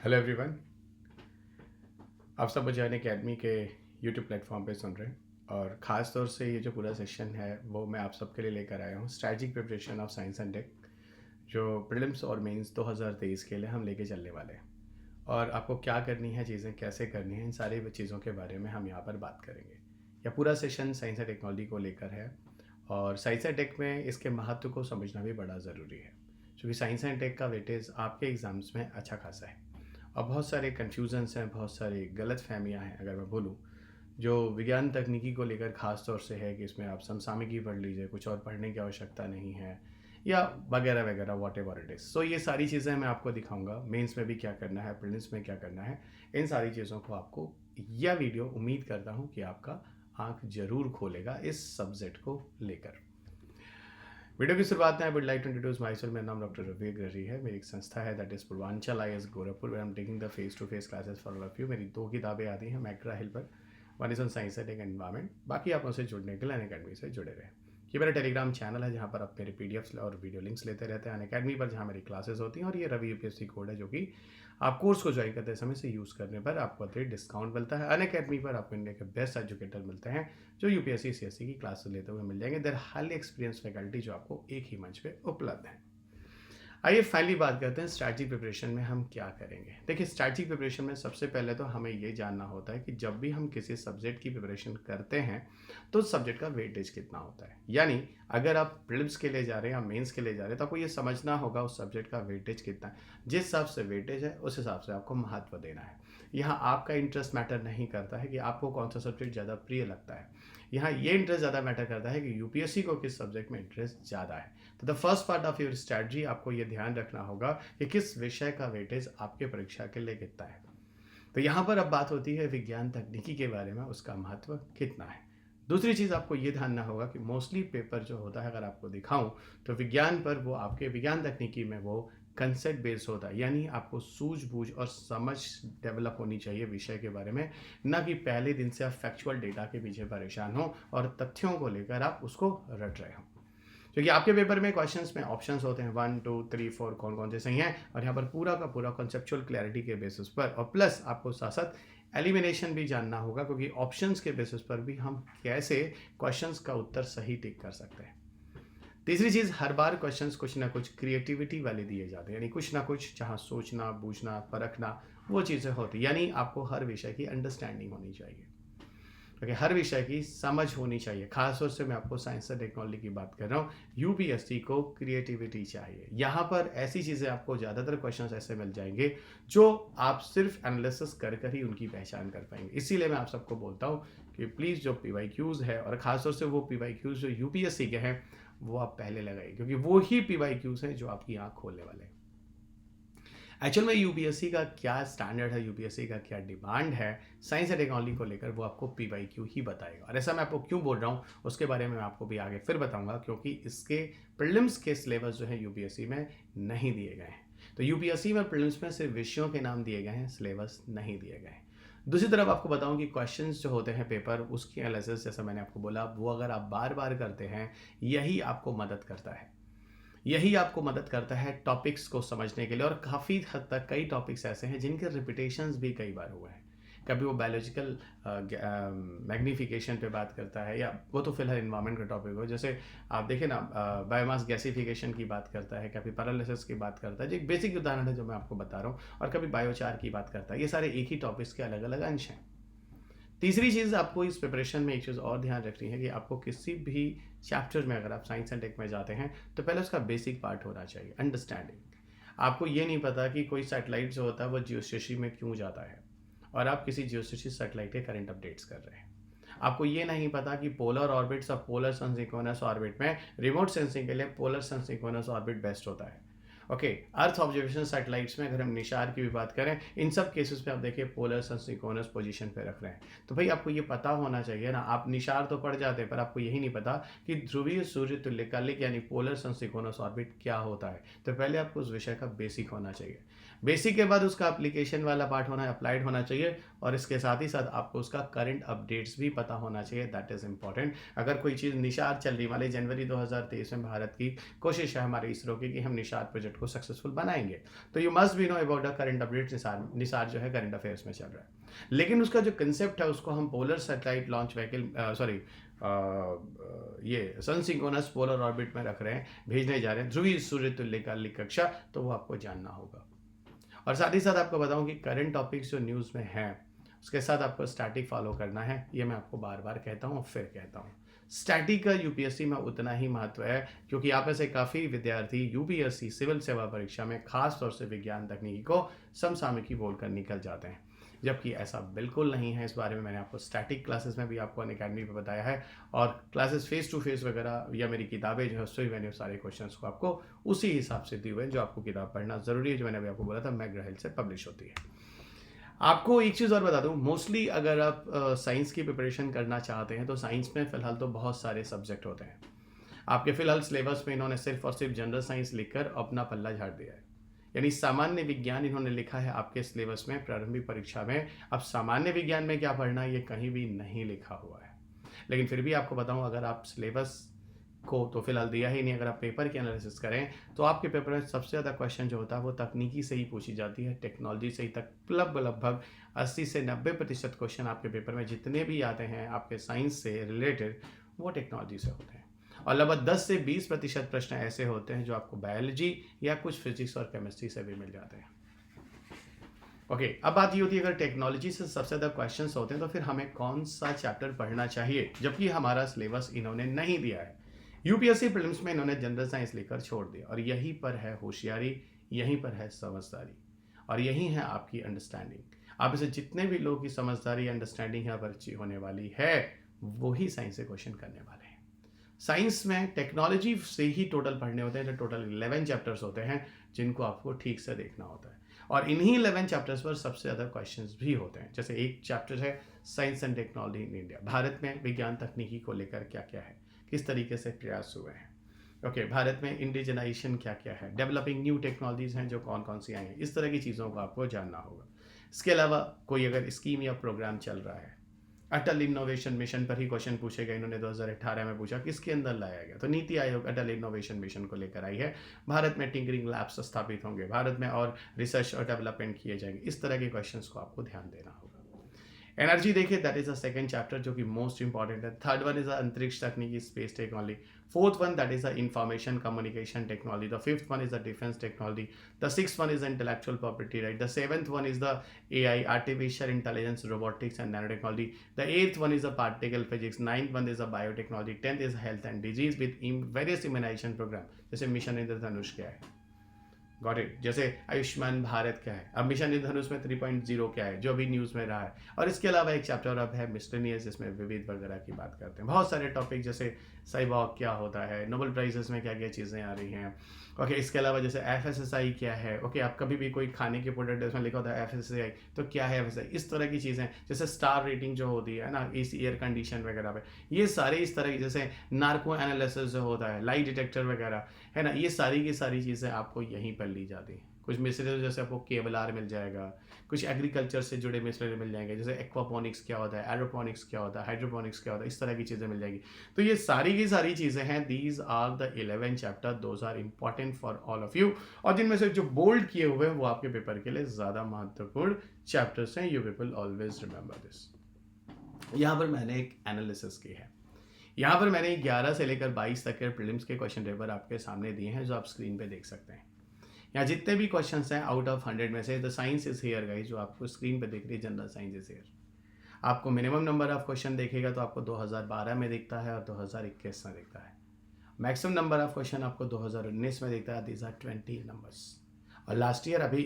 Hello everyone. आप सब मुझे अनअकैडमी के यूट्यूब प्लेटफॉर्म पे सुन रहे हैं और ख़ास तौर से ये जो पूरा सेशन है वो मैं आप सबके लिए लेकर आया हूँ strategic preparation of science and tech, जो प्रीलिम्स और मेंस 2023 के लिए हम लेके चलने वाले हैं। और आपको क्या करनी है, चीज़ें कैसे करनी है, इन सारी चीज़ों के बारे में हम यहाँ पर बात करेंगे। यह पूरा सेशन साइंस एंड टेक्नोलॉजी को लेकर है और साइंस एंड टेक में इसके महत्व को समझना भी बड़ा ज़रूरी है, क्योंकि साइंस एंड टेक का वेटेज आपके एग्ज़ाम्स में अच्छा खासा है। और बहुत सारे कन्फ्यूज़न्स हैं, बहुत सारी गलत फहमियाँ हैं अगर मैं बोलूँ, जो विज्ञान तकनीकी को लेकर ख़ास तौर से है कि इसमें आप समसामयिकी पढ़ लीजिए, कुछ और पढ़ने की आवश्यकता नहीं है, या वगैरह वगैरह, वॉट एवर इट इज़। सो ये सारी चीज़ें मैं आपको दिखाऊंगा, मेंस में भी क्या करना है, प्रीलिम्स में क्या करना है। इन सारी चीज़ों को आपको यह वीडियो उम्मीद करता हूँ कि आपका आँख ज़रूर खोलेगा इस सब्जेक्ट को लेकर। वीडियो की शुरुआत में I would like to introduce myself. मेरा नाम डॉक्टर रवि अग्रही है। मेरी एक संस्था है that is Purvanchal IAS Gorakhpur, where I am taking the face to face classes for all of you. मेरी 2 किताबें आती हैं मैक्रा हिल पर, one is on science and environment. बाकी आप उनसे जुड़ने के लिए अनअकैडमी से जुड़े रहें। ये मेरा टेलीग्राम चैनल है जहाँ पर आप मेरे PDFs और वीडियो लिंक्स लेते रहते हैं। अनअकैडमी पर जहाँ मेरी क्लासेस होती हैं, और ये रवि UPSC कोड है जो कि आप कोर्स को ज्वाइन करते समय से यूज़ करने पर आपको अतिरिक्त डिस्काउंट मिलता है। अनअकैडमी पर आपको इंडिया के बेस्ट एजुकेटर मिलते हैं जो UPSC CSE की क्लास लेते हुए मिल जाएंगे। देर हाईली एक्सपीरियंस फैकल्टी जो आपको एक ही मंच पे उपलब्ध है। आइए फाइनली बात करते हैं स्ट्रैटेजिक प्रिपरेशन में हम क्या करेंगे। देखिए, स्ट्रैटेजिक प्रिपरेशन में सबसे पहले तो हमें ये जानना होता है कि जब भी हम किसी सब्जेक्ट की प्रिपरेशन करते हैं तो उस सब्जेक्ट का वेटेज कितना होता है। यानी अगर आप प्रीलिम्स के लिए जा रहे हैं या मेंस के लिए जा रहे हैं तो आपको ये समझना होगा उस सब्जेक्ट का वेटेज कितना है। जिस हिसाब से वेटेज है उस हिसाब से आपको महत्व देना है। यहाँ आपका इंटरेस्ट मैटर नहीं करता है कि आपको कौन सा सब्जेक्ट ज़्यादा प्रिय लगता है। यहाँ ये इंटरेस्ट ज़्यादा मैटर करता है कि UPSC को किस सब्जेक्ट में इंटरेस्ट ज़्यादा है। तो the first part of your strategy, आपको ये ध्यान रखना होगा कि किस विषय का वेटेज आपके परीक्षा के लिए कितना है। तो यहाँ पर अब बात होती है विज्ञान तकनीकी के बारे में, उसका महत्व कितना है। दूसरी चीज़ आपको ये ध्यान होगा कि मोस्टली पेपर जो होता है, अगर आपको दिखाऊं तो विज्ञान पर वो आपके विज्ञान तकनीकी में वो कंसेप्ट बेस्ड होता है। यानी आपको सूझबूझ और समझ डेवलप होनी चाहिए विषय के बारे में, ना कि पहले दिन से आप फैक्चुअल डेटा के पीछे परेशान हो और तथ्यों को लेकर आप उसको रट रहे हो। क्योंकि आपके पेपर में क्वेश्चंस में ऑप्शंस होते हैं 1 2 3 4 कौन कौन से सही हैं, और यहाँ पर पूरा का पूरा कॉन्सेप्चुअल क्लैरिटी के बेसिस पर, और प्लस आपको साथ साथ एलिमिनेशन भी जानना होगा, क्योंकि ऑप्शंस के बेसिस पर भी हम कैसे क्वेश्चंस का उत्तर सही टिक कर सकते हैं। तीसरी चीज़, हर बार क्वेश्चंस कुछ ना कुछ क्रिएटिविटी वाले दिए जाते हैं, यानी कुछ ना कुछ जहाँ सोचना, बूझना, परखना वो चीज़ें होती, यानी आपको हर विषय की अंडरस्टैंडिंग होनी चाहिए, क्योंकि हर विषय की समझ होनी चाहिए। खासतौर से मैं आपको साइंस एंड टेक्नोलॉजी की बात कर रहा हूँ। UPSC को क्रिएटिविटी चाहिए। यहाँ पर ऐसी चीज़ें आपको ज़्यादातर क्वेश्चंस ऐसे मिल जाएंगे जो आप सिर्फ एनालिसिस कर कर ही उनकी पहचान कर पाएंगे। इसीलिए मैं आप सबको बोलता हूँ कि प्लीज़ जो PYQs है, और ख़ासतौर से वो PYQs जो UPSC के हैं, वो आप पहले लगाइए, क्योंकि वो ही PYQs हैं जो आपकी आँख खोलने वाले हैं। एक्चुअल में UPSC का क्या स्टैंडर्ड है, UPSC का क्या डिमांड है साइंस एंड टेक्नोलॉजी को लेकर, वो आपको PYQ ही बताएगा। और ऐसा मैं आपको क्यों बोल रहा हूँ उसके बारे में मैं आपको भी आगे फिर बताऊंगा, क्योंकि इसके प्रीलिम्स के सिलेबस जो है UPSC में नहीं दिए गए हैं। तो UPSC में प्रीलिम्स में सिर्फ विषयों के नाम दिए गए हैं, सिलेबस नहीं दिए गए हैं। दूसरी तरफ आपको बताऊं कि क्वेश्चंस जो होते हैं पेपर, उसकी एनालिसिस जैसा मैंने आपको बोला, वो अगर आप बार बार करते हैं, यही आपको मदद करता है। यही आपको मदद करता है टॉपिक्स को समझने के लिए। और काफ़ी हद तक कई टॉपिक्स ऐसे हैं जिनके रिपीटेशंस भी कई बार हुए हैं। कभी वो बायोलॉजिकल मैग्नीफिकेशन पे बात करता है, या वो तो फिलहाल इन्वायरमेंट का टॉपिक हो, जैसे आप देखें ना, बायोमास गैसिफिकेशन की बात करता है, कभी पैरालिसिस की बात करता है, जो एक बेसिक उदाहरण है जो मैं आपको बता रहा हूँ, और कभी बायोचार की बात करता है। ये सारे एक ही टॉपिक्स के अलग अलग अंश हैं। तीसरी चीज़ आपको इस प्रिपरेशन में एक चीज़ और ध्यान रखनी है कि आपको किसी भी चैप्टर में, अगर आप साइंस एंड टेक में जाते हैं, तो पहले उसका बेसिक पार्ट होना चाहिए, अंडरस्टैंडिंग। आपको ये नहीं पता कि कोई सैटेलाइट जो होता है वो जियोस्टेशनरी में क्यों जाता है, और आप किसी जियोस्टेशनरी सैटेलाइट के करंट अपडेट्स कर रहे हैं। आपको ये नहीं पता कि पोलर ऑर्बिट्स और पोलर सन सिंक्रोनस ऑर्बिट में रिमोट सेंसिंग के लिए पोलर सन सिंक्रोनस ऑर्बिट बेस्ट होता है। ओके, अर्थ ऑब्जर्वेशन सैटेलाइट्स में अगर हम निशार की भी बात करें, इन सब केसेस में आप देखिए पोलर सन सिंक्रोनस पोजीशन पे रख रहे हैं। तो भाई आपको ये पता होना चाहिए ना, आप निशार तो पढ़ जाते हैं पर आपको यही नहीं पता कि ध्रुवीय सूर्य तुल्यकालिक यानी पोलर सन सिंक्रोनस ऑर्बिट क्या होता है। तो पहले आपको उस विषय का बेसिक होना चाहिए। बेसिक के बाद उसका एप्लीकेशन वाला पार्ट होना अप्लाइड होना चाहिए, और इसके साथ ही साथ आपको उसका करंट अपडेट्स भी पता होना चाहिए, दैट इज़ इंपॉर्टेंट। अगर कोई चीज़ निशार चल रही, मान लीजिए जनवरी 2023 में भारत की कोशिश है हमारे इसरो की कि हम निशार प्रोजेक्ट को सक्सेसफुल बनाएंगे, तो you must be know about the current updates. Nishar जो है करंट अफेयर्स में चल रहा है, लेकिन उसका जो कंसेप्ट है उसको हम polar satellite launch vehicle sorry ये सन सिंक्रोनस पोलर ऑर्बिट में रख रहे हैं, भेजने जा रहे हैं ध्रुवीय सूर्य तुल्यकालिक कक्षा, तो वो आपको जानना होगा। और साथ ही साथ आपको बताऊं कि करंट टॉपिक्स जो न्यूज़ में हैं उसके साथ आपको स्टैटिक फॉलो करना है, ये मैं आपको बार बार कहता हूँ, फिर कहता हूँ। स्टैटिक का यूपीएससी में उतना ही महत्व है, क्योंकि आप में से काफ़ी विद्यार्थी यूपीएससी सिविल सेवा परीक्षा में खास तौर से विज्ञान तकनीकी को समसामयिकी बोलकर निकल जाते हैं, जबकि ऐसा बिल्कुल नहीं है। इस बारे में मैंने आपको स्टैटिक क्लासेस में भी आपको अनअकैडमी पे बताया है, और क्लासेस फेस टू फेस वगैरह या मेरी किताबें जो है उससे भी मैंने सारे क्वेश्चंस को आपको उसी हिसाब से दिए हुए हैं जो आपको किताब पढ़ना ज़रूरी है, जो मैंने अभी आपको बोला था मैकग्रा-हिल से पब्लिश होती है। आपको एक चीज़ और बता दूं, मोस्टली अगर आप साइंस की प्रिपरेशन करना चाहते हैं तो साइंस में फ़िलहाल तो बहुत सारे सब्जेक्ट होते हैं। आपके फ़िलहाल सिलेबस में इन्होंने सिर्फ और सिर्फ जनरल साइंस लिखकर अपना पल्ला झाड़ दिया है, यानी सामान्य विज्ञान इन्होंने लिखा है आपके सिलेबस में प्रारंभिक परीक्षा में। अब सामान्य विज्ञान में क्या पढ़ना है ये कहीं भी नहीं लिखा हुआ है, लेकिन फिर भी आपको बताऊं, अगर आप सिलेबस को तो फिलहाल दिया ही नहीं, अगर आप पेपर की एनालिसिस करें तो आपके पेपर में सबसे ज़्यादा क्वेश्चन जो होता है वो तकनीकी से ही पूछी जाती है, टेक्नोलॉजी से ही तक लगभग 80 से 90% क्वेश्चन आपके पेपर में जितने भी आते हैं आपके साइंस से रिलेटेड वो टेक्नोलॉजी से होते हैं, और लगभग 10 से 20% प्रश्न ऐसे होते हैं जो आपको बायोलॉजी या कुछ फिजिक्स और केमिस्ट्री से भी मिल जाते हैं। ओके, अब बात ये होती है अगर टेक्नोलॉजी से सबसे ज़्यादा क्वेश्चंस होते हैं तो फिर हमें कौन सा चैप्टर पढ़ना चाहिए, जबकि हमारा सिलेबस इन्होंने नहीं दिया है। यूपीएससी प्रीलिम्स में इन्होंने जनरल साइंस लेकर छोड़ दिया, और यहीं पर है होशियारी, यहीं पर है समझदारी, और यही है आपकी अंडरस्टैंडिंग। आप इसे जितने भी लोगों की समझदारी अंडरस्टैंडिंग यहाँ पर अच्छी होने वाली है वही साइंस से क्वेश्चन करने वाले हैं। साइंस में टेक्नोलॉजी से ही टोटल पढ़ने होते हैं, जो टोटल 11 चैप्टर्स होते हैं जिनको आपको ठीक से देखना होता है, और इन्हीं 11 चैप्टर्स पर सबसे ज़्यादा क्वेश्चंस भी होते हैं। जैसे एक चैप्टर है science and technology in India, Bharat में विज्ञान तकनीकी को लेकर क्या क्या है, किस तरीके से प्रयास हुए हैं। ओके, भारत में इंडिजनाइजेशन क्या क्या है, डेवलपिंग न्यू टेक्नोलॉजीज़ हैं जो कौन कौन सी आई हैं, इस तरह की चीज़ों को आपको जानना होगा। इसके अलावा कोई अगर स्कीम या प्रोग्राम चल रहा है, अटल इनोवेशन मिशन पर ही क्वेश्चन पूछे गए, इन्होंने 2018 में पूछा किसके अंदर लाया गया, तो नीति आयोग अटल इनोवेशन मिशन को लेकर आई है। भारत में टिंकरिंग लैब्स स्थापित होंगे, भारत में और रिसर्च और डेवलपमेंट किए जाएंगे, इस तरह के क्वेश्चंस को आपको ध्यान देना होगा। एनर्जी देखिए, that is the second chapter जो कि मोस्ट इंपॉर्टेंट है। थर्ड वन इज द अंतरिक्ष तकनीकी, space technology. Fourth one that is the information communication technology. The fifth one is the defence technology. The sixth one is intellectual property right. The seventh one is the AI, artificial intelligence, robotics and nano technology. The eighth one is the particle physics. Ninth one is the biotechnology. 10th is health and disease with various immunisation programme, जैसे mission Indradhanush क्या है, got it, जैसे आयुष्मान भारत क्या है, अब mission इंद्रधनुष में 3.0 क्या है जो अभी न्यूज़ में रहा है। और इसके अलावा एक चैप्टर अब है मिसलेनियस, जिसमें विविध वगैरह की बात करते हैं। बहुत सारे टॉपिक जैसे साइबॉग क्या होता है, नोबेल प्राइजेस में क्या क्या चीज़ें आ रही हैं। ओके, इसके अलावा जैसे FSSAI क्या है। ओके, आप कभी भी कोई खाने के प्रोडक्ट उसमें लिखा होता है FSSAI, तो क्या है FSSAI, इस तरह की चीज़ें, जैसे स्टार रेटिंग जो होती है ना AC एयर कंडीशन वगैरह पे, ये सारे इस तरह की, जैसे नार्को एनालिसिस जो होता है, लाई डिटेक्टर वगैरह है ना, ये सारी की सारी चीज़ें आपको यहीं पर ली जाती हैं। कुछ मिसलेनियस जैसे आपको केबलआर मिल जाएगा, कुछ एग्रीकल्चर से जुड़े मिसलेनियस मिल जाएंगे, जैसे एक्वापोनिक्स क्या होता है, एरोपोनिक्स क्या होता है, हाइड्रोपोनिक्स क्या होता है, इस तरह की चीज़ें मिल जाएगी। तो ये सारी की सारी चीज़ें हैं, these are the 11 chapter, those are important for all of you, और जिनमें से जो बोल्ड किए हुए हैं वो आपके पेपर के लिए ज़्यादा महत्वपूर्ण चैप्टर्स हैं। You people always remember this. यहाँ पर मैंने एक एनालिसिस की है, यहाँ पर मैंने 11 से लेकर 22 तक के प्रीलिम्स के क्वेश्चन पेपर आपके सामने दिए हैं, जो आप स्क्रीन पे देख सकते हैं। यहाँ जितने भी क्वेश्चंस हैं आउट ऑफ 100 में से the science is here guys, जो आपको स्क्रीन पे दिख रही है, जनरल साइंस इज हियर। आपको मिनिमम नंबर ऑफ क्वेश्चन देखेगा तो आपको 2012 में दिखता है और 2021 में दिखता है। मैक्सिमम नंबर ऑफ क्वेश्चन आपको 2019 में दिखता है, दीज आर 20 नंबर्स। और लास्ट ईयर अभी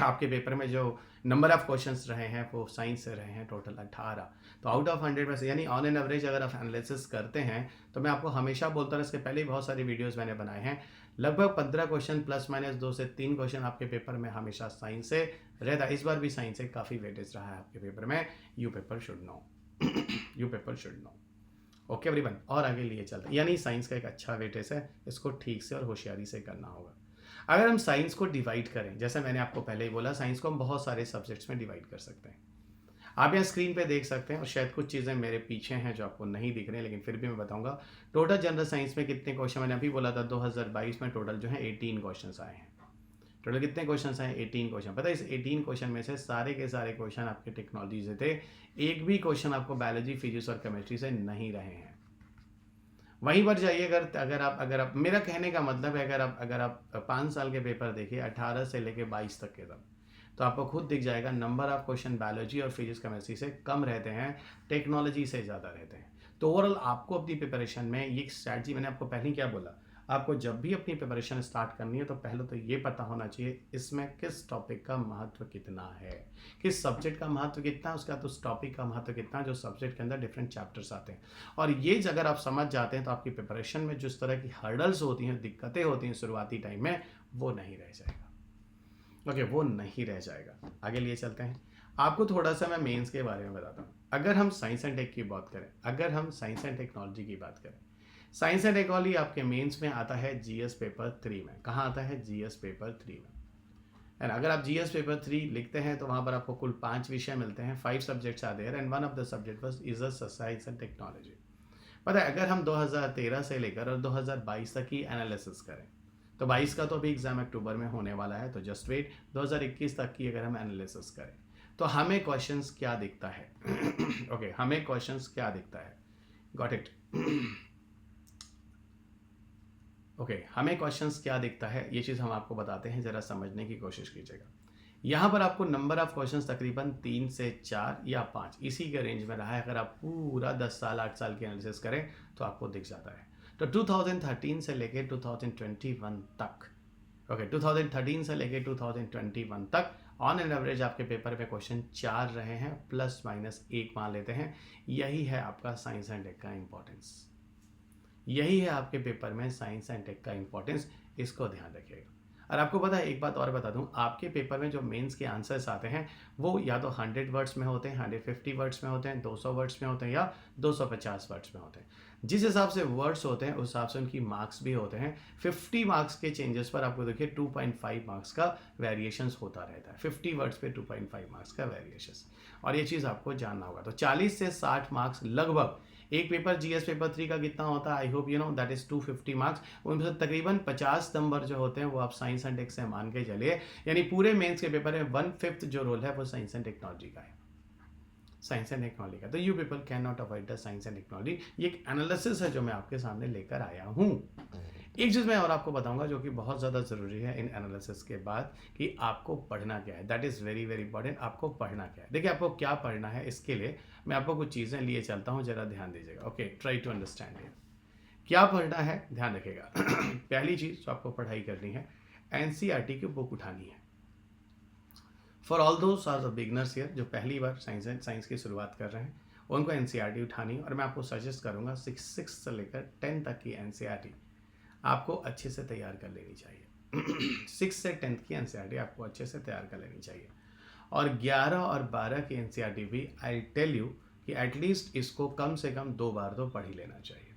आपके पेपर में जो नंबर ऑफ क्वेश्चंस रहे हैं वो साइंस से रहे हैं टोटल 18। तो आउट ऑफ 100 में से, यानी ऑन एन एवरेज अगर आप एनालिसिस करते हैं, तो मैं आपको हमेशा बोलता हूँ, इसके पहले ही बहुत सारी वीडियोस मैंने बनाए हैं, लगभग 15 क्वेश्चन प्लस माइनस 2 से 3 क्वेश्चन आपके पेपर में हमेशा साइंस से रहता है। इस बार भी साइंस से काफ़ी वेटेज रहा है आपके पेपर में। You paper should know, you paper should know. Okay everyone, और आगे लिए चलते हैं, यानी साइंस का एक अच्छा वेटेज है, इसको ठीक से और होशियारी से करना होगा। अगर हम साइंस को डिवाइड करें, जैसे मैंने आपको पहले ही बोला, साइंस को हम बहुत सारे सब्जेक्ट्स में डिवाइड कर सकते हैं। आप यहाँ स्क्रीन पे देख सकते हैं, और शायद कुछ चीज़ें मेरे पीछे हैं जो आपको नहीं दिख रही हैं, लेकिन फिर भी मैं बताऊंगा। टोटल जनरल साइंस में कितने क्वेश्चन, मैंने अभी बोला था 2022 में टोटल जो है 18 क्वेश्चन आए हैं। टोटल कितने क्वेश्चन आए? 18 क्वेश्चन। पता है इस 18 क्वेश्चन में से सारे के सारे क्वेश्चन आपके टेक्नोलॉजी से थे। एक भी क्वेश्चन आपको बायोलॉजी, फिजिक्स और केमिस्ट्री से नहीं रहे हैं। वहीं पर जाइए, अगर आप मेरा कहने का मतलब है, अगर आप 5 साल के पेपर देखिए 18 से लेके 22 तक के, तब तो आपको खुद दिख जाएगा नंबर ऑफ क्वेश्चन बायोलॉजी और फिजिक्स केमिस्ट्री से कम रहते हैं, टेक्नोलॉजी से ज़्यादा रहते हैं। तो ओवरऑल आपको अपनी प्रिपरेशन में ये स्ट्रैटेजी, मैंने आपको पहले ही क्या बोला, आपको जब भी अपनी प्रिपरेशन स्टार्ट करनी है तो पहले तो ये पता होना चाहिए इसमें किस टॉपिक का महत्व कितना है, किस सब्जेक्ट का महत्व कितना है, उसके बाद उस टॉपिक का महत्व कितना है, जो सब्जेक्ट के अंदर डिफरेंट चैप्टर्स आते हैं। और ये अगर आप समझ जाते हैं तो आपकी प्रिपरेशन में जिस तरह की हर्डल्स होती हैं, दिक्कतें होती हैं शुरुआती टाइम में, वो नहीं रह जाएगा। ओके, वो नहीं रह जाएगा। आगे लिए चलते हैं। आपको थोड़ा सा मैं मेंस के बारे में बताता हूँ। अगर हम साइंस एंड टेक की बात करें, अगर हम साइंस एंड टेक्नोलॉजी की बात करें, साइंस एंड टेक्नोलॉजी आपके मेंस में आता है जीएस पेपर 3 में। कहाँ आता है? जीएस पेपर 3 में। एंड अगर आप जीएस पेपर 3 लिखते हैं तो वहाँ पर आपको कुल 5 विषय मिलते हैं, 5 subjects are there, and one of the subject was is science and technology. पता है अगर हम 2013 से लेकर और 2022 तक की एनालिसिस करें, तो 22 का तो अभी एग्जाम अक्टूबर में होने वाला है, तो जस्ट वेट। 2021 तक की अगर हम एनालिसिस करें तो हमें क्वेश्चंस क्या दिखता है? ओके, हमें क्वेश्चंस क्या दिखता है? Got it? ओके, हमें क्वेश्चंस क्या दिखता है, ये चीज़ हम आपको बताते हैं, ज़रा समझने की कोशिश कीजिएगा। यहाँ पर आपको नंबर ऑफ क्वेश्चंस तकरीबन 3 से 4 या 5 इसी के रेंज में रहा है। अगर आप पूरा 10 साल 8 साल की एनालिसिस करें तो आपको दिख जाता है। तो 2013 से लेके 2021 तक, ओके 2013 से लेके 2021 तक ऑन एन एवरेज आपके पेपर में क्वेश्चन 4 रहे हैं, प्लस माइनस 1 मान लेते हैं। यही है आपका साइंस एंड टेक का इंपॉर्टेंस, यही है आपके पेपर में साइंस एंड टेक का इंपॉर्टेंस। इसको ध्यान रखिएगा। और आपको पता है, एक बात और बता दूं, आपके पेपर में जो मेंस के आंसर्स आते हैं वो या तो 100 वर्ड्स में होते हैं, 150 वर्ड्स में होते हैं, 200 वर्ड्स में होते हैं, या 250 वर्ड्स में होते हैं। जिस हिसाब से वर्ड्स होते हैं उस हिसाब से उनकी मार्क्स भी होते हैं। 50 मार्क्स के चेंजेस पर आपको देखिए 2.5 मार्क्स का वेरिएशंस होता रहता है। 50 वर्ड्स पे 2.5 मार्क्स का वेरिएशंस, और ये चीज़ आपको जानना होगा। तो 40 से 60 मार्क्स लगभग एक पेपर जीएस पेपर 3 का कितना होता है, I hope you know, that is 250 marks. उनमें से तकरीबन 50 नंबर जो होते हैं वो आप साइंस एंड टेक से मान के चलिए, यानी पूरे मेंस के पेपर में 1/5 जो रोल है वो साइंस एंड टेक्नोलॉजी का है, साइंस एंड टेक्नोलॉजी का। तो you people can not avoid the science and technology. ये एक एनालिसिस है जो मैं आपके सामने लेकर आया हूँ। एक चीज़ मैं और आपको बताऊंगा जो कि बहुत ज़्यादा ज़रूरी है इन एनालिसिस के बाद, कि आपको पढ़ना क्या है। That is very very important. आपको पढ़ना क्या है? देखिए, आपको क्या पढ़ना है, इसके लिए मैं आपको कुछ चीज़ें लिए चलता हूँ, ज़रा ध्यान दीजिएगा। Okay, try to understand it. क्या पढ़ना है, ध्यान रखिएगा। पहली चीज़ जो आपको पढ़ाई करनी है, एनसीईआरटी की बुक उठानी है। For all those are the beginners here, जो पहली बार साइंस की शुरुआत कर रहे हैं, उनको एनसीईआरटी उठानी है। और मैं आपको सजेस्ट करूँगा 6 से लेकर 10 तक की एनसीईआरटी आपको अच्छे से तैयार कर लेनी चाहिए। 6 से 10 की एनसीईआरटी आपको अच्छे से तैयार कर लेनी चाहिए। और 11 और 12 की एनसीईआरटी भी आई टेल यू कि एटलीस्ट इसको कम से कम 2 बार तो पढ़ ही लेना चाहिए।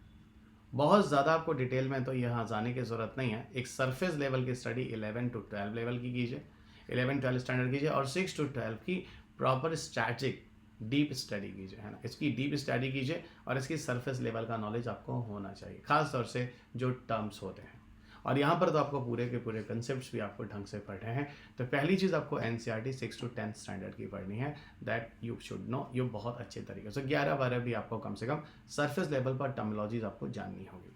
बहुत ज़्यादा आपको डिटेल में तो यहाँ जाने की ज़रूरत नहीं है। एक सरफेस लेवल की स्टडी 11 to 12 लेवल की कीजिए, 11-12 स्टैंडर्ड कीजिए, और 6 to 12 की प्रॉपर स्ट्रैटेजिक डीप स्टडी कीजिए, है ना। इसकी डीप स्टडी कीजिए और इसकी सरफेस लेवल का नॉलेज आपको होना चाहिए, खास तौर से जो टर्म्स होते हैं। और यहाँ पर तो आपको पूरे के पूरे कंसेप्ट्स भी आपको ढंग से पढ़ने हैं। तो पहली चीज़ आपको एनसीईआरटी 6 to 10 स्टैंडर्ड की पढ़नी है, दैट यू शुड नो, ये बहुत अच्छे तरीके से। 11-12 भी आपको कम से कम सरफेस लेवल पर टर्मिनोलॉजीज आपको जाननी होगी।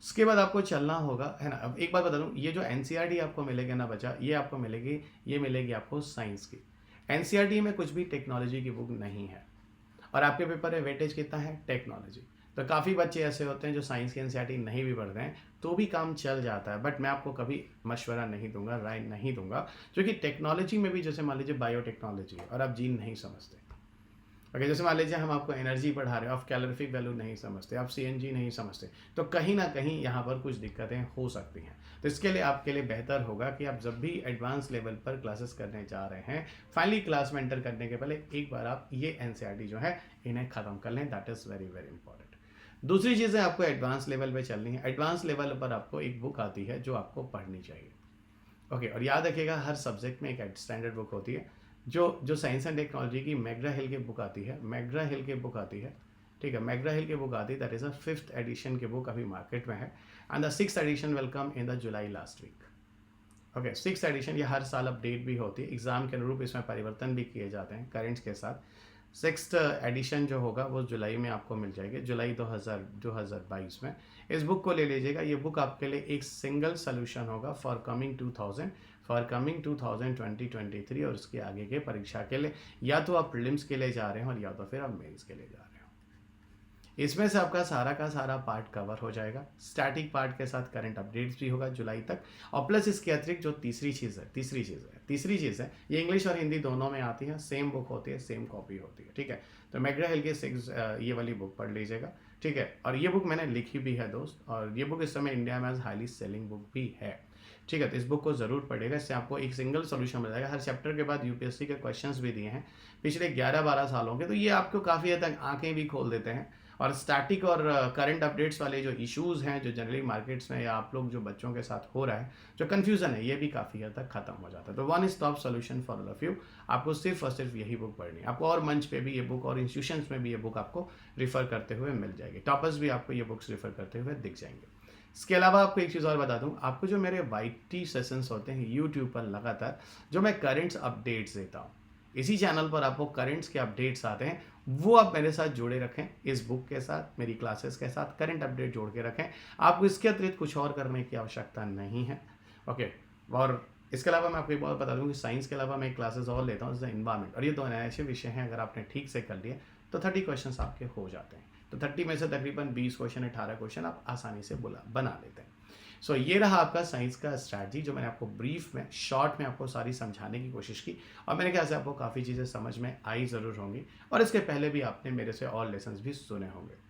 उसके बाद आपको चलना होगा, है ना। अब एक बात बता दूँ, ये जो एनसीईआरटी आपको मिलेगी ना बच्चा, ये आपको मिलेगी, ये मिलेगी आपको साइंस की। एनसीईआरटी में कुछ भी टेक्नोलॉजी की बुक नहीं है, और आपके पेपर में वेटेज कितना है, टेक्नोलॉजी। तो काफ़ी बच्चे ऐसे होते हैं जो साइंस की एनसीईआरटी नहीं भी पढ़ रहे हैं तो भी काम चल जाता है, बट मैं आपको कभी मशवरा नहीं दूंगा, राय नहीं दूंगा, क्योंकि टेक्नोलॉजी में भी, जैसे मान लीजिए बायोटेक्नोलॉजी है और आप जीन नहीं समझते, ओके, जैसे मान लीजिए हम आपको एनर्जी पढ़ा रहे हैं, आप कैलोरीफिक वैल्यू नहीं समझते, आप सीएनजी नहीं समझते, तो कहीं ना कहीं यहाँ पर कुछ दिक्कतें हो सकती हैं। तो इसके लिए आपके लिए बेहतर होगा कि आप जब भी एडवांस लेवल पर क्लासेस करने जा रहे हैं, फाइनली क्लास में एंटर करने के पहले एक बार आप ये एनसीईआरटी जो है इन्हें ख़त्म कर लें। That is very very important. दूसरी चीज़ें आपको एडवांस लेवल पे चलनी है। एडवांस लेवल पर आपको एक बुक आती है जो आपको पढ़नी चाहिए। ओके, और याद रखिएगा हर सब्जेक्ट में एक स्टैंडर्ड बुक होती है। जो साइंस एंड टेक्नोलॉजी की मैग्रा हिल की बुक आती है, मैग्रा हिल की बुक आती है, ठीक है, मैग्रा हिल की बुक आती है, that is a 5th edition की बुक अभी मार्केट में है, and the 6th edition will come in the July last week. Okay, 6th edition ये हर साल अपडेट भी होती है, एग्जाम के अनुरूप इसमें परिवर्तन भी किए जाते हैं करेंट्स के साथ। 6th एडिशन जो होगा वो जुलाई में आपको मिल जाएगी, जुलाई 2022 में। इस बुक को ले लीजिएगा, ये बुक आपके लिए एक सिंगल सोल्यूशन होगा फॉर कमिंग 2023 और उसके आगे के परीक्षा के लिए, या तो आप प्रीलिम्स के लिए जा रहे हैं और या तो फिर आप मेंस के लिए जा रहे हो। इसमें से आपका सारा का सारा पार्ट कवर हो जाएगा, स्टैटिक पार्ट के साथ करंट अपडेट्स भी होगा जुलाई तक, और प्लस इसके अतिरिक्त जो तीसरी चीज़ है, ये इंग्लिश और हिंदी दोनों में आती है, सेम बुक होती है, सेम कॉपी होती है, ठीक है। तो मैग्रा हिल के 6 ये वाली बुक पढ़ लीजिएगा, ठीक है। और ये बुक मैंने लिखी भी है दोस्त, और ये बुक इस समय इंडिया में हाईली सेलिंग बुक भी है, ठीक है। तो इस बुक को ज़रूर पढ़ेगा, इससे आपको एक सिंगल सोल्यूशन मिल जाएगा। हर चैप्टर के बाद यूपीएससी के क्वेश्चंस भी दिए हैं पिछले 11-12 सालों के, तो ये आपको काफ़ी हद तक आंखें भी खोल देते हैं। और स्टैटिक और करंट अपडेट्स वाले जो इश्यूज़ हैं, जो जनरली मार्केट्स में या आप लोग जो बच्चों के साथ हो रहा है, जो कन्फ्यूज़न है, ये भी काफ़ी हद तक खत्म हो जाता है। तो one stop solution for all of you, आपको सिर्फ और सिर्फ यही बुक पढ़नी है। आपको और मंच पे भी ये बुक और इंस्टीट्यूशंस में भी ये बुक आपको रिफ़र करते हुए मिल जाएगी, टॉपर्स भी आपको ये बुक्स रिफ़र करते हुए दिख जाएंगे। इसके अलावा आपको एक चीज़ और बता दूं, आपको जो मेरे वाईटी सेशंस होते हैं यूट्यूब पर लगातार, जो मैं करेंट्स अपडेट्स देता हूँ, इसी चैनल पर आपको करेंट्स के अपडेट्स आते हैं, वो आप मेरे साथ जुड़े रखें, इस बुक के साथ, मेरी क्लासेस के साथ करंट अपडेट जोड़ के रखें। आपको इसके अतिरिक्त कुछ और करने की आवश्यकता नहीं है, ओके। और इसके अलावा मैं आपको एक बात बता दूं कि साइंस के अलावा मैं क्लासेस और लेता हूँ, जैसे इन्वायरमेंट, और ये दोनों ऐसे विषय हैं अगर आपने ठीक से कर लिए तो 30 क्वेश्चन आपके हो जाते हैं। तो 30 में से तकरीबन 20 क्वेश्चन, 18 क्वेश्चन आप आसानी से बना लेते हैं। सो ये रहा आपका साइंस का स्ट्रैटेजी, जो मैंने आपको ब्रीफ में, शॉर्ट में आपको सारी समझाने की कोशिश की, और मेरे ख्याल से आपको काफ़ी चीज़ें समझ में आई ज़रूर होंगी, और इसके पहले भी आपने मेरे से और लेसन्स भी सुने होंगे।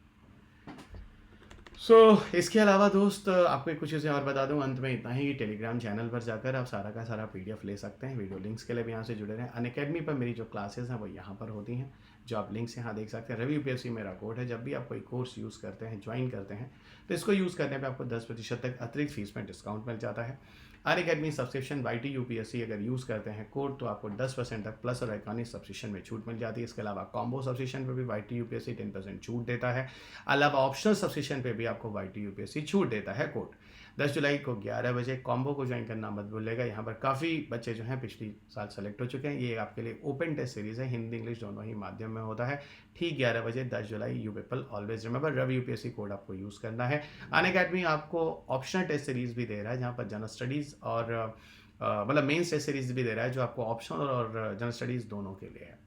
इसके अलावा दोस्त आपको कुछ चीज़ें और बता दूं, अंत में इतना ही, टेलीग्राम चैनल पर जाकर आप सारा का सारा PDF ले सकते हैं। वीडियो लिंक्स के लिए भी यहाँ से जुड़े रहें। अनअकैडमी पर मेरी जो क्लासेस हैं वो यहाँ पर होती हैं, जो आप लिंक्स यहाँ देख सकते हैं। रवि UPSC मेरा कोड है। जब भी आप कोई कोर्स यूज़ करते हैं, ज्वाइन करते हैं, तो इसको यूज़ करने पर आपको 10% तक अतिरिक्त फीस में डिस्काउंट मिल जाता है। अनअकैडमी सब्सक्रिप्शन YT UPSC अगर यूज़ करते हैं कोड, तो आपको 10% तक प्लस और आइकॉनिक सब्सक्रिप्शन में छूट मिल जाती है। इसके अलावा कॉम्बो सब्सक्रिप्शन पर भी YT UPSC 10% छूट देता है। अलावा ऑप्शनल सब्सक्रिप्शन पे भी आपको YT UPSC छूट देता है कोड। 10 जुलाई को 11 बजे कॉम्बो को ज्वाइन करना मत भूलिएगा। यहाँ पर काफ़ी बच्चे जो हैं पिछली साल सेलेक्ट हो चुके हैं। ये आपके लिए ओपन टेस्ट सीरीज़ है, हिंदी इंग्लिश दोनों ही माध्यम में होता है। ठीक 11 बजे 10 जुलाई, you people always remember, Ravi UPSC code आपको यूज़ करना है। अनअकैडमी आपको ऑप्शनल टेस्ट सीरीज़ भी दे रहा है, जहाँ पर जनरल स्टडीज़ और मतलब मेंस टेस्ट सीरीज़ भी दे रहा है, जो आपको ऑप्शनल और जनरल स्टडीज़ दोनों के लिए है।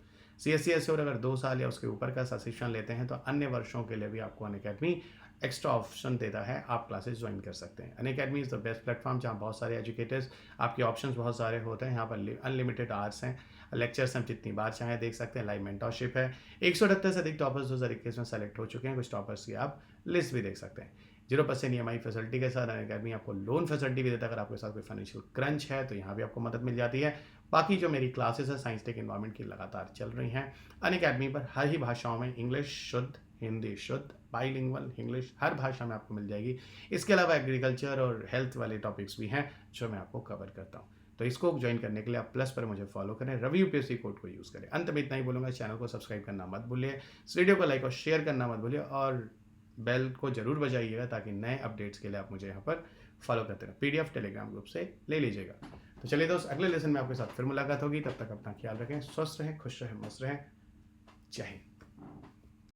CSE और अगर 2 साल या उसके ऊपर का सब्सक्रिप्शन लेते हैं, तो अन्य वर्षों के लिए भी आपको अनअकैडमी एक्स्ट्रा ऑप्शन देता है, आप क्लासेस ज्वाइन कर सकते हैं। Unacademy is the best platform, जहाँ बहुत सारे एजुकेटर्स, आपके ऑप्शंस बहुत सारे होते हैं। यहाँ पर अनलिमिटेड आवर्स हैं, लेक्चर्स हम जितनी बार चाहें देख सकते हैं, लाइव मेंटरशिप है। 178 से अधिक टॉपर्स 2021 में सेलेक्ट हो चुके हैं। कुछ टॉपर्स की आप लिस्ट भी देख सकते हैं। 0% EMI फैसिलिटी के साथ अनअकैडमी आपको लोन फैसिलिटी भी देता है। अगर आपके साथ कोई फाइनेंशियल क्रंच है तो यहाँ भी आपको मदद मिल जाती है। बाकी जो मेरी क्लासेस है साइंस टेक एनवायरनमेंट की लगातार चल रही हैं अनअकैडमी पर, हर ही भाषाओं में, इंग्लिश शुद्ध, हिंदी शुद्ध, बाइलिंगुअल इंग्लिश, हर भाषा में आपको मिल जाएगी। इसके अलावा एग्रीकल्चर और हेल्थ वाले टॉपिक्स भी हैं जो मैं आपको कवर करता हूँ। तो इसको ज्वाइन करने के लिए आप प्लस पर मुझे फॉलो करें, रवि UPSC कोड को यूज़ करें। अंत में इतना ही बोलूँगा, चैनल को सब्सक्राइब करना मत भूलिए, इस वीडियो को लाइक और शेयर करना मत भूलिए, और बेल को जरूर बजाइएगा ताकि नए अपडेट्स के लिए आप मुझे यहाँ पर फॉलो करते रहें। PDF टेलीग्राम ग्रुप से ले लीजिएगा। तो चलिए दोस्त, अगले लेसन में आपके साथ फिर मुलाकात होगी। तब तक अपना ख्याल रखें, स्वस्थ रहें, खुश रहें, मस्त रहें। जय हिंद।